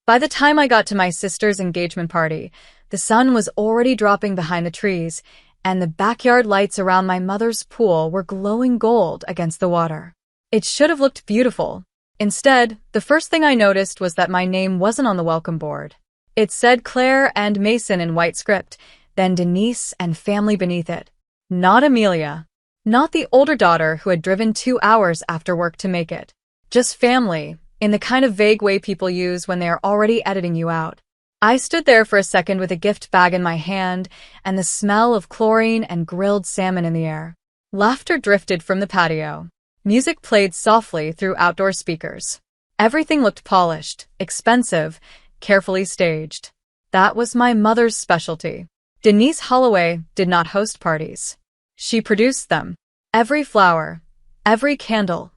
By the time I got to my sister's engagement party, the sun was already dropping behind the trees, and the backyard lights around my mother's pool were glowing gold against the water. It should have looked beautiful. Instead, the first thing I noticed was that my name wasn't on the welcome board. It said Claire and Mason in white script, then Denise and family beneath it. Not Amelia. Not the older daughter who had driven 2 hours after work to make it. Just family, in the kind of vague way people use when they are already editing you out. I stood there for a second with a gift bag in my hand and the smell of chlorine and grilled salmon in the air. Laughter drifted from the patio. Music played softly through outdoor speakers. Everything looked polished, expensive, carefully staged. That was my mother's specialty. Denise Holloway did not host parties. She produced them. Every flower, every candle,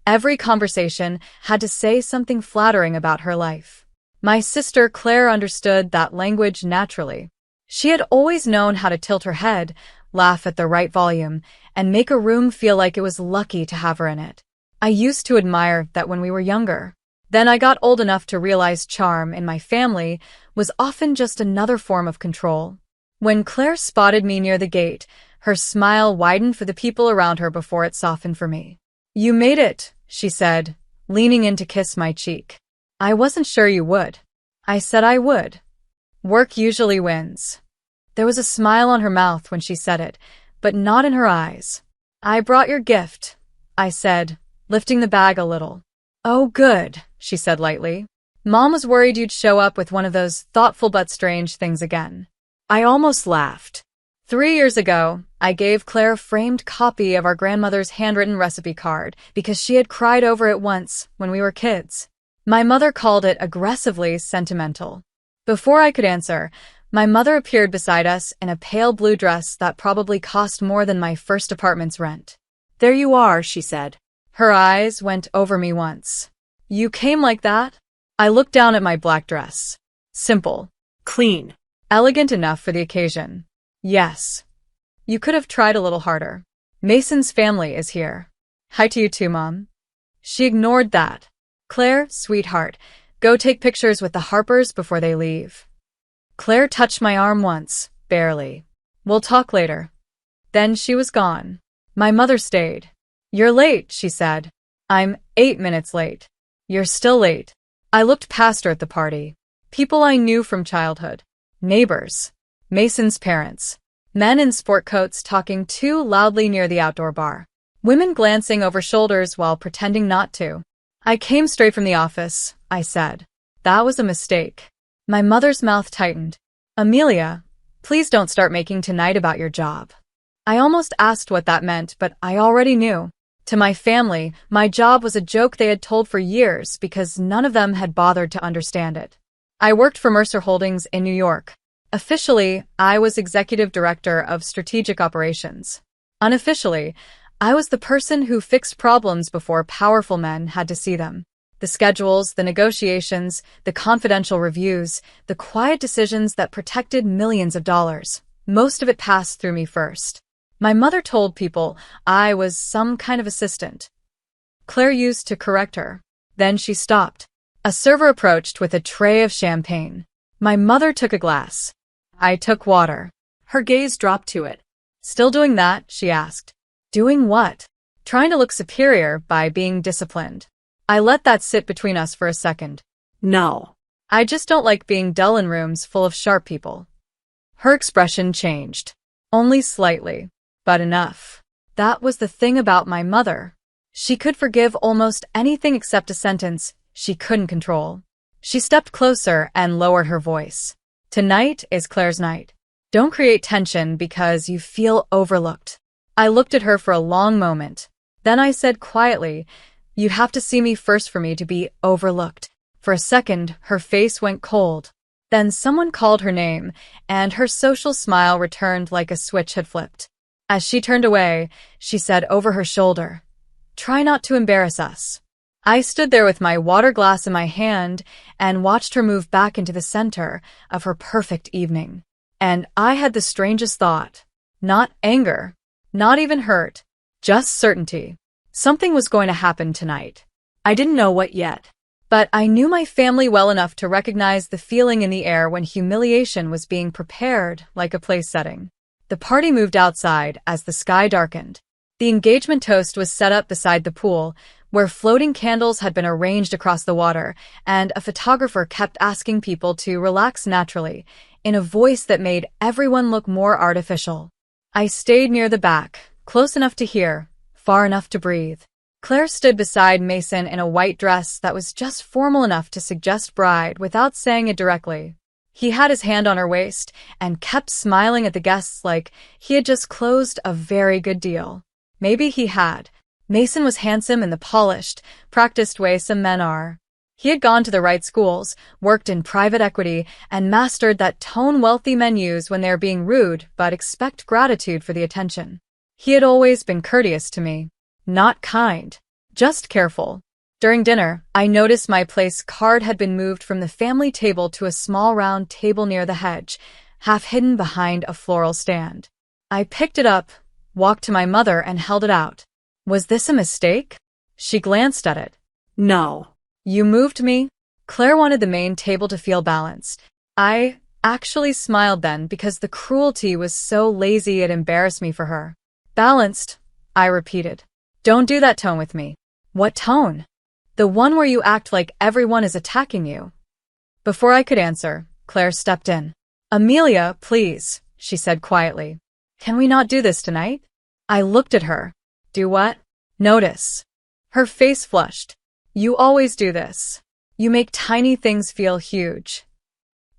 every conversation had to say something flattering about her life. My sister Claire understood that language naturally. She had always known how to tilt her head, laugh at the right volume, and make a room feel like it was lucky to have her in it. I used to admire that when we were younger. Then I got old enough to realize charm in my family was often just another form of control. When Claire spotted me near the gate, her smile widened for the people around her before it softened for me. "You made it," she said, leaning in to kiss my cheek. "I wasn't sure you would." I said I would. Work usually wins. There was a smile on her mouth when she said it, but not in her eyes. "I brought your gift," I said, lifting the bag a little. "Oh, good," she said lightly. "Mom was worried you'd show up with one of those thoughtful but strange things again." I almost laughed. 3 years ago, I gave Claire a framed copy of our grandmother's handwritten recipe card because she had cried over it once when we were kids. My mother called it aggressively sentimental. Before I could answer, my mother appeared beside us in a pale blue dress that probably cost more than my first apartment's rent. "There you are," she said. Her eyes went over me once. "You came like that?" I looked down at my black dress. Simple. Clean. Elegant enough for the occasion. "Yes. You could have tried a little harder. Mason's family is here." "Hi to you too, Mom." She ignored that. "Claire, sweetheart, go take pictures with the Harpers before they leave." Claire touched my arm once, barely. "We'll talk later." Then she was gone. My mother stayed. "You're late," she said. "I'm 8 minutes late." "You're still late." I looked past her at the party. People I knew from childhood. Neighbors. Mason's parents. Men in sport coats talking too loudly near the outdoor bar. Women glancing over shoulders while pretending not to. "I came straight from the office," I said. "That was a mistake." My mother's mouth tightened. "Amelia, please don't start making tonight about your job." I almost asked what that meant, but I already knew. To my family, my job was a joke they had told for years because none of them had bothered to understand it. I worked for Mercer Holdings in New York. Officially, I was executive director of strategic operations. Unofficially, I was the person who fixed problems before powerful men had to see them. The schedules, the negotiations, the confidential reviews, the quiet decisions that protected millions of dollars. Most of it passed through me first. My mother told people I was some kind of assistant. Claire used to correct her. Then she stopped. A server approached with a tray of champagne. My mother took a glass. I took water. Her gaze dropped to it. "Still doing that?" she asked. "Doing what?" "Trying to look superior by being disciplined." I let that sit between us for a second. "No. I just don't like being dull in rooms full of sharp people." Her expression changed. Only slightly, but enough. That was the thing about my mother. She could forgive almost anything except a sentence she couldn't control. She stepped closer and lowered her voice. "Tonight is Claire's night. Don't create tension because you feel overlooked." I looked at her for a long moment. Then I said quietly, "You have to see me first for me to be overlooked." For a second, her face went cold. Then someone called her name, and her social smile returned like a switch had flipped. As she turned away, she said over her shoulder, "Try not to embarrass us." I stood there with my water glass in my hand and watched her move back into the center of her perfect evening. And I had the strangest thought. Not anger, not even hurt, just certainty. Something was going to happen tonight. I didn't know what yet. But I knew my family well enough to recognize the feeling in the air when humiliation was being prepared like a place setting. The party moved outside as the sky darkened. The engagement toast was set up beside the pool, where floating candles had been arranged across the water, and a photographer kept asking people to relax naturally, in a voice that made everyone look more artificial. I stayed near the back, close enough to hear, far enough to breathe. Claire stood beside Mason in a white dress that was just formal enough to suggest bride without saying it directly. He had his hand on her waist and kept smiling at the guests like he had just closed a very good deal. Maybe he had. Mason was handsome in the polished, practiced way some men are. He had gone to the right schools, worked in private equity, and mastered that tone wealthy men use when they are being rude but expect gratitude for the attention. He had always been courteous to me. Not kind, just careful. During dinner, I noticed my place card had been moved from the family table to a small round table near the hedge, half hidden behind a floral stand. I picked it up, walked to my mother, and held it out. Was this a mistake? She glanced at it. No. You moved me? Claire wanted the main table to feel balanced. I actually smiled then because the cruelty was so lazy it embarrassed me for her. Balanced, I repeated. Don't do that tone with me. What tone? The one where you act like everyone is attacking you. Before I could answer, Claire stepped in. Amelia, please, she said quietly. Can we not do this tonight? I looked at her. Do what? Notice. Her face flushed. You always do this. You make tiny things feel huge.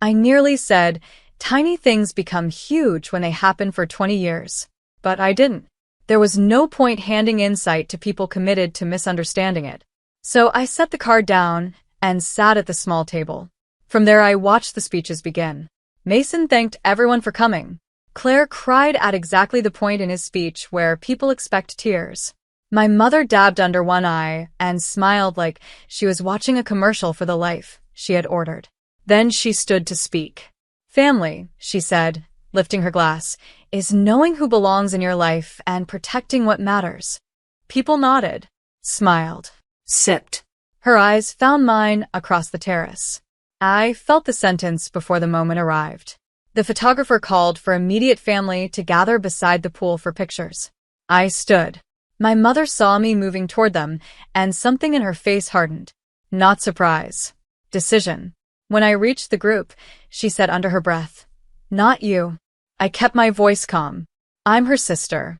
I nearly said, tiny things become huge when they happen for 20 years. But I didn't. There was no point handing insight to people committed to misunderstanding it. So I set the card down and sat at the small table. From there I watched the speeches begin. Mason thanked everyone for coming. Claire cried at exactly the point in his speech where people expect tears. My mother dabbed under one eye and smiled like she was watching a commercial for the life she had ordered. Then she stood to speak. Family, she said, lifting her glass, is knowing who belongs in your life and protecting what matters. People nodded, smiled, sipped. Her eyes found mine across the terrace. I felt the sentence before the moment arrived. The photographer called for immediate family to gather beside the pool for pictures. I stood. My mother saw me moving toward them, and something in her face hardened. Not surprise. Decision. When I reached the group, she said under her breath, Not you. I kept my voice calm. I'm her sister.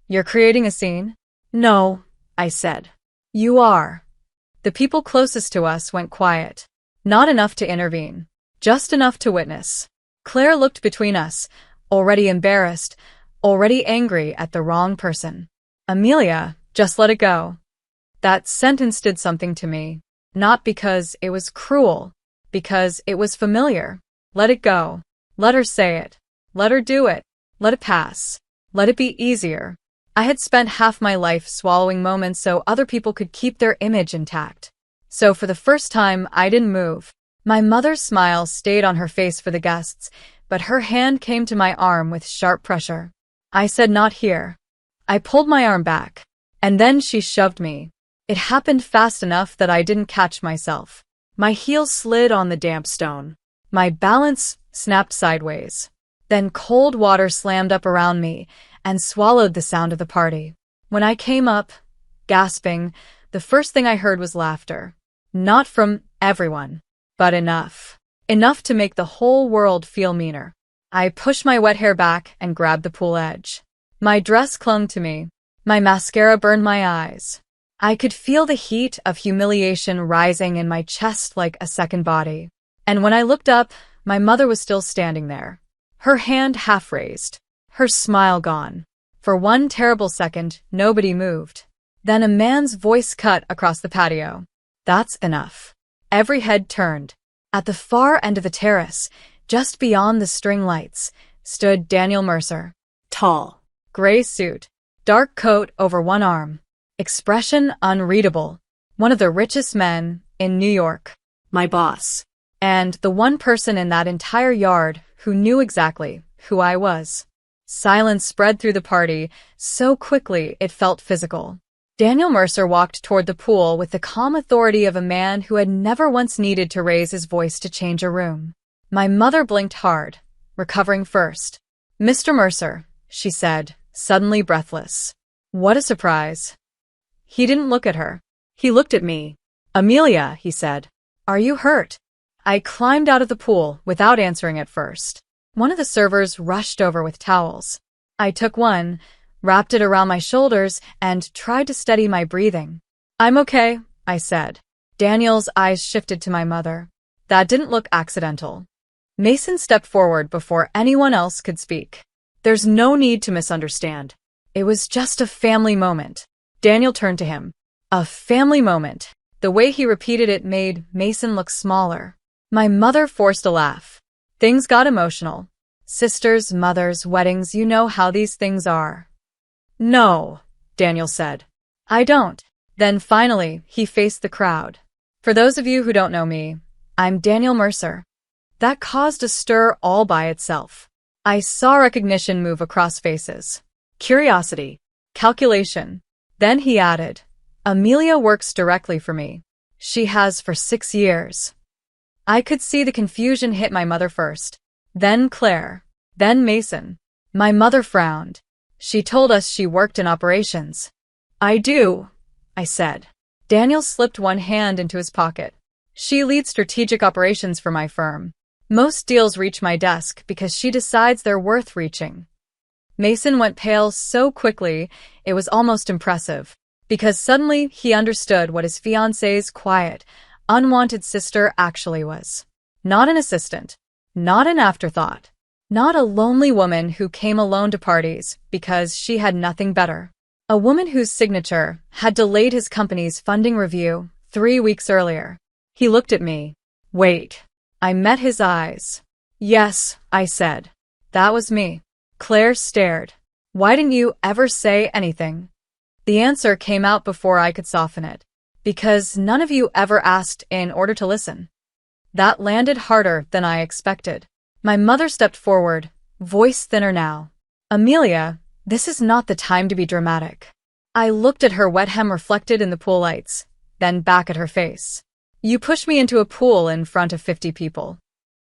You're creating a scene? No, I said. You are. The people closest to us went quiet. Not enough to intervene. Just enough to witness. Claire looked between us, already embarrassed, already angry at the wrong person. Amelia, just let it go. That sentence did something to me. Not because it was cruel, because it was familiar. Let it go. Let her say it. Let her do it. Let it pass. Let it be easier. I had spent half my life swallowing moments so other people could keep their image intact. So for the first time, I didn't move. My mother's smile stayed on her face for the guests, but her hand came to my arm with sharp pressure. I said, Not here. I pulled my arm back, and then she shoved me. It happened fast enough that I didn't catch myself. My heel slid on the damp stone. My balance snapped sideways. Then cold water slammed up around me and swallowed the sound of the party. When I came up, gasping, the first thing I heard was laughter. Not from everyone, but enough. Enough to make the whole world feel meaner. I pushed my wet hair back and grabbed the pool edge. My dress clung to me. My mascara burned my eyes. I could feel the heat of humiliation rising in my chest like a second body. And when I looked up, my mother was still standing there. Her hand half raised. Her smile gone. For one terrible second, nobody moved. Then a man's voice cut across the patio. That's enough. Every head turned. At the far end of the terrace, just beyond the string lights, stood Daniel Mercer. Tall. Gray suit. Dark coat over one arm. Expression unreadable. One of the richest men in New York. My boss. And the one person in that entire yard who knew exactly who I was. Silence spread through the party so quickly it felt physical. Daniel Mercer walked toward the pool with the calm authority of a man who had never once needed to raise his voice to change a room. My mother blinked hard, recovering first. "Mr. Mercer," she said, suddenly breathless. What a surprise. He didn't look at her. He looked at me. "Amelia," he said. "Are you hurt?" I climbed out of the pool without answering at first. One of the servers rushed over with towels. I took one, wrapped it around my shoulders, and tried to steady my breathing. "I'm okay," I said. Daniel's eyes shifted to my mother. That didn't look accidental. Mason stepped forward before anyone else could speak. "There's no need to misunderstand. It was just a family moment." Daniel turned to him. "A family moment." The way he repeated it made Mason look smaller. My mother forced a laugh. Things got emotional. Sisters, mothers, weddings, you know how these things are. "No," Daniel said. "I don't." Then finally, he faced the crowd. "For those of you who don't know me, I'm Daniel Mercer." That caused a stir all by itself. I saw recognition move across faces. Curiosity. Calculation. Then he added, "Amelia works directly for me. She has for 6 years." I could see the confusion hit my mother first. Then Claire. Then Mason. My mother frowned. She told us she worked in operations. "I do," I said. Daniel slipped one hand into his pocket. "She leads strategic operations for my firm. Most deals reach my desk because she decides they're worth reaching." Mason went pale so quickly, it was almost impressive, because suddenly he understood what his fiancée's quiet, unwanted sister actually was. Not an assistant. Not an afterthought. Not a lonely woman who came alone to parties because she had nothing better. A woman whose signature had delayed his company's funding review 3 weeks earlier. He looked at me. "Wait." I met his eyes. "Yes," I said. "That was me." Claire stared. "Why didn't you ever say anything?" The answer came out before I could soften it. "Because none of you ever asked in order to listen." That landed harder than I expected. My mother stepped forward, voice thinner now. "Amelia, this is not the time to be dramatic." I looked at her wet hem reflected in the pool lights, then back at her face. "You pushed me into a pool in front of 50 people.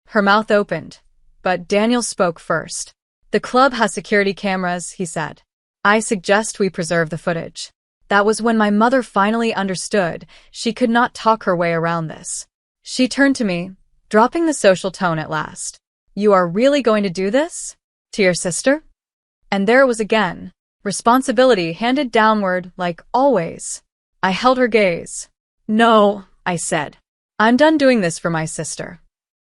Her mouth opened, but Daniel spoke first. "The club has security cameras," he said. "I suggest we preserve the footage." That was when my mother finally understood she could not talk her way around this. She turned to me, dropping the social tone at last. "You are really going to do this? To your sister?" And there it was again. Responsibility handed downward like always. I held her gaze. "No," I said. "I'm done doing this for my sister."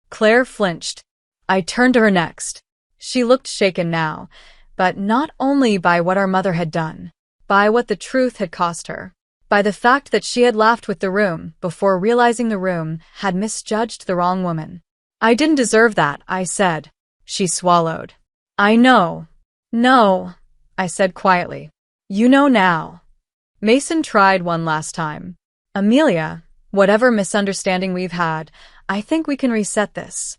Claire flinched. I turned to her next. She looked shaken now, but not only by what our mother had done, by what the truth had cost her, by the fact that she had laughed with the room before realizing the room had misjudged the wrong woman. "I didn't deserve that," I said. She swallowed. "I know." "No," I said quietly. "You know now." Mason tried one last time. "Amelia, whatever misunderstanding we've had, I think we can reset this."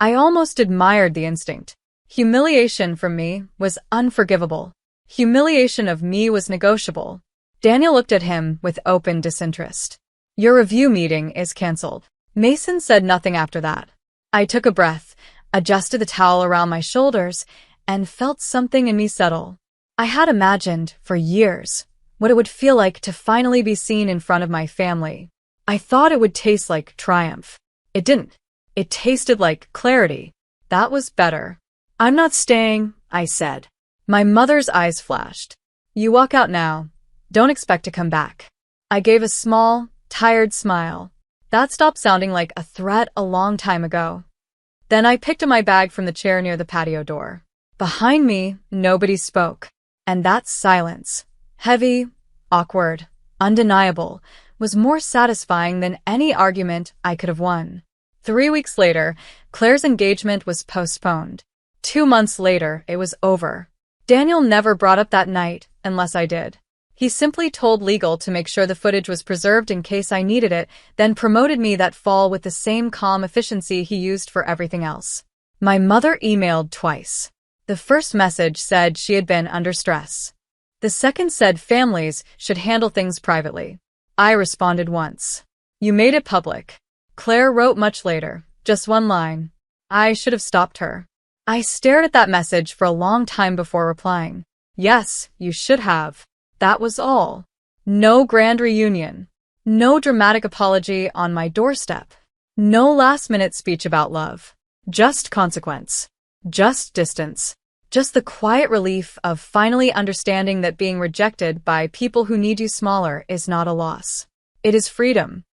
I almost admired the instinct. Humiliation from me was unforgivable. Humiliation of me was negotiable. Daniel looked at him with open disinterest. "Your review meeting is cancelled." Mason said nothing after that. I took a breath, adjusted the towel around my shoulders, and felt something in me settle. I had imagined, for years, what it would feel like to finally be seen in front of my family. I thought it would taste like triumph. It didn't. It tasted like clarity. That was better. "I'm not staying," I said. My mother's eyes flashed. "You walk out now. Don't expect to come back." I gave a small, tired smile. That stopped sounding like a threat a long time ago. Then I picked up my bag from the chair near the patio door. Behind me, nobody spoke. And that silence, heavy, awkward, undeniable, was more satisfying than any argument I could have won. 3 weeks later, Claire's engagement was postponed. 2 months later, it was over. Daniel never brought up that night, unless I did. He simply told legal to make sure the footage was preserved in case I needed it, then promoted me that fall with the same calm efficiency he used for everything else. My mother emailed twice. The first message said she had been under stress. The second said families should handle things privately. I responded once. You made it public. Claire wrote much later, just one line. I should have stopped her. I stared at that message for a long time before replying. Yes, you should have. That was all. No grand reunion. No dramatic apology on my doorstep. No last-minute speech about love. Just consequence. Just distance. Just the quiet relief of finally understanding that being rejected by people who need you smaller is not a loss. It is freedom.